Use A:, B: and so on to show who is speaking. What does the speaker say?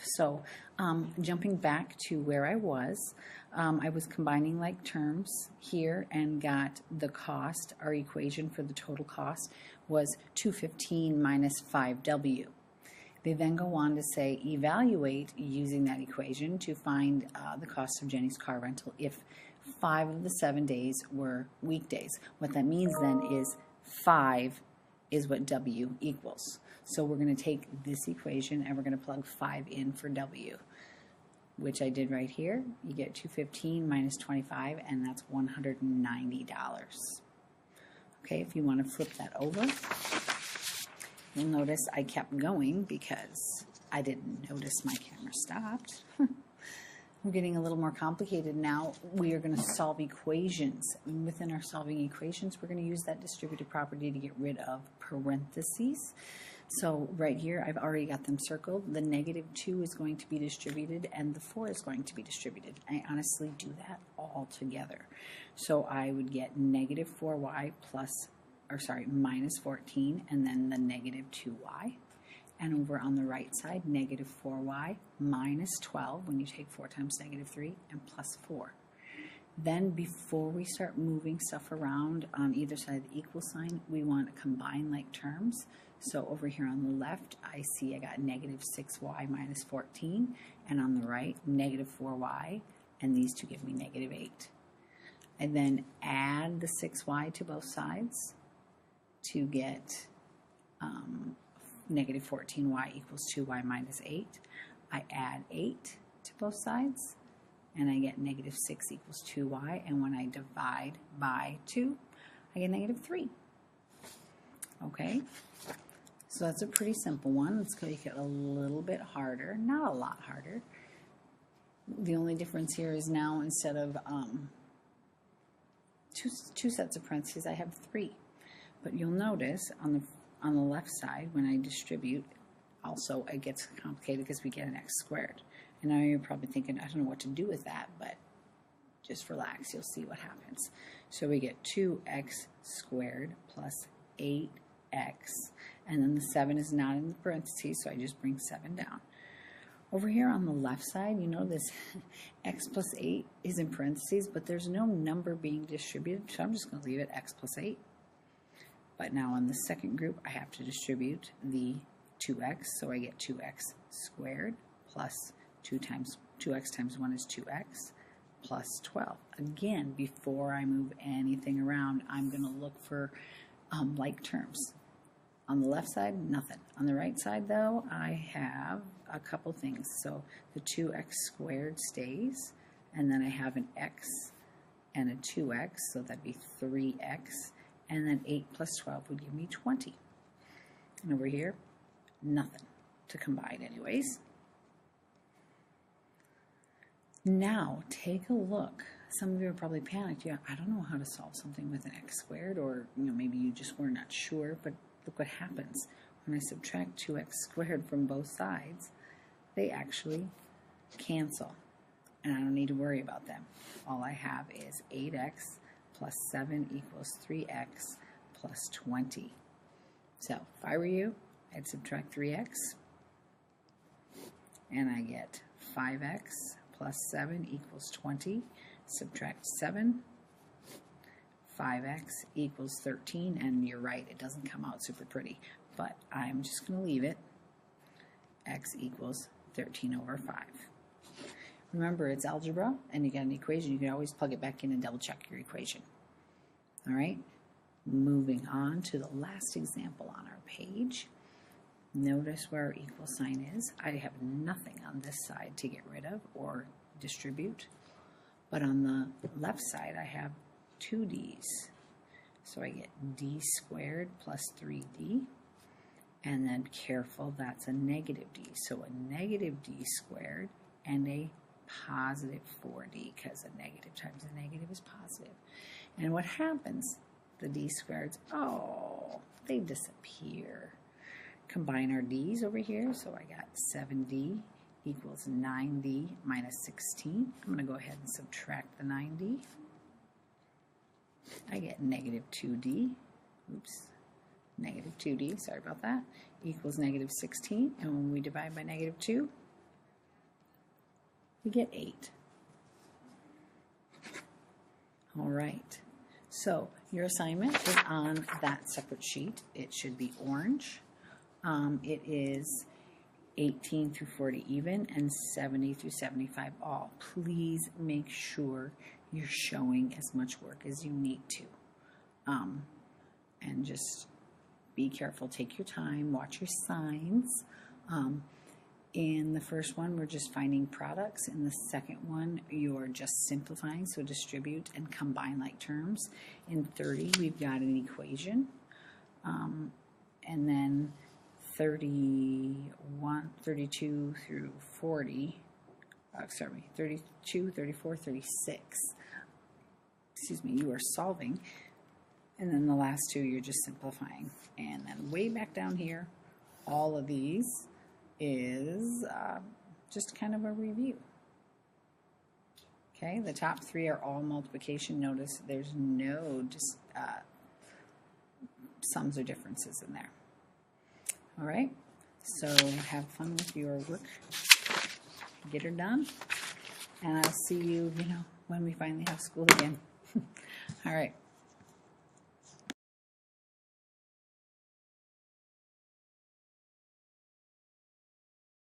A: So jumping back to where I was combining like terms here and got the cost. Our equation for the total cost was 215 minus 5W. They then go on to say evaluate using that equation to find the cost of Jenny's car rental if 5 of the 7 days were weekdays. What that means then is 5 is what W equals. So we're going to take this equation and we're going to plug 5 in for W, which I did right here. You get 215 minus 25, and that's $190. Okay, if you want to flip that over, you'll notice I kept going because I didn't notice my camera stopped. We're getting a little more complicated now. We are going to solve equations. Within our solving equations, we're going to use that distributive property to get rid of parentheses. So right here, I've already got them circled. The -2 is going to be distributed, and the 4 is going to be distributed. I honestly do that all together. So I would get -4y minus 14, and then the -2y. And over on the right side, -4y minus 12, when you take 4 times -3, and plus 4. Then before we start moving stuff around on either side of the equal sign, we want to combine like terms. So over here on the left, I see I got -6y minus 14, and on the right, -4y, and these two give me -8. I then add the 6y to both sides to get -14y equals 2y minus 8. I add 8 to both sides, and I get -6 equals 2y, and when I divide by 2, I get -3. Okay, so that's a pretty simple one. Let's make it a little bit harder, not a lot harder. The only difference here is now instead of two sets of parentheses, I have 3. But you'll notice on the left side, when I distribute, also it gets complicated because we get an x squared. And now you're probably thinking, I don't know what to do with that, but just relax, you'll see what happens. So we get 2x squared plus 8x, and then the 7 is not in the parentheses, so I just bring 7 down. Over here on the left side, you know this x plus 8 is in parentheses, but there's no number being distributed, so I'm just going to leave it x plus 8. But now on the second group, I have to distribute the 2x, so I get 2x squared plus 2x times 1 is 2x plus 12. Again, before I move anything around, I'm going to look for like terms. On the left side, nothing. On the right side, though, I have a couple things. So the 2x squared stays, and then I have an x and a 2x, so that'd be 3x. And then 8 plus 12 would give me 20. And over here, nothing to combine anyways. Now, take a look. Some of you are probably panicked. Yeah, I don't know how to solve something with an x squared, or maybe you just were not sure, but look what happens. When I subtract 2x squared from both sides, they actually cancel. And I don't need to worry about them. All I have is 8x plus 7 equals 3x plus 20. So if I were you, I'd subtract 3x, and I get 5x plus 7 equals 20. Subtract 7, 5x equals 13, and you're right, it doesn't come out super pretty, but I'm just going to leave it. X equals 13 over 5. Remember, it's algebra, and you get an equation. You can always plug it back in and double check your equation. All right, moving on to the last example on our page. Notice where our equal sign is. I have nothing on this side to get rid of or distribute, but on the left side I have 2 d's. So I get d squared plus 3d, and then careful, that's a negative d. So a negative d squared and a positive 4d, because a negative times a negative is positive. And what happens? The d squareds, oh, they disappear. Combine our d's over here, so I got 7d equals 9d minus 16. I'm going to go ahead and subtract the 9d. I get negative 2d, negative 2d, sorry about that, equals negative 16. And when we divide by negative 2, we get 8. All right, so your assignment is on that separate sheet. It should be orange. It is 18 through 40 even and 70 through 75 all. Please make sure you're showing as much work as you need to. And just be careful, take your time, watch your signs. In the first one, we're just finding products. In the second one, you're just simplifying, so distribute and combine like terms. In 30, we've got an equation. And then 32 through 40, 32, 34, 36, excuse me, you are solving. And then the last two, you're just simplifying. And then way back down here, all of these is just kind of a review. Okay, the top 3 are all multiplication. Notice there's no just sums or differences in there. All right, so have fun with your work. Get her done. And I'll see you, when we finally have school again. All right.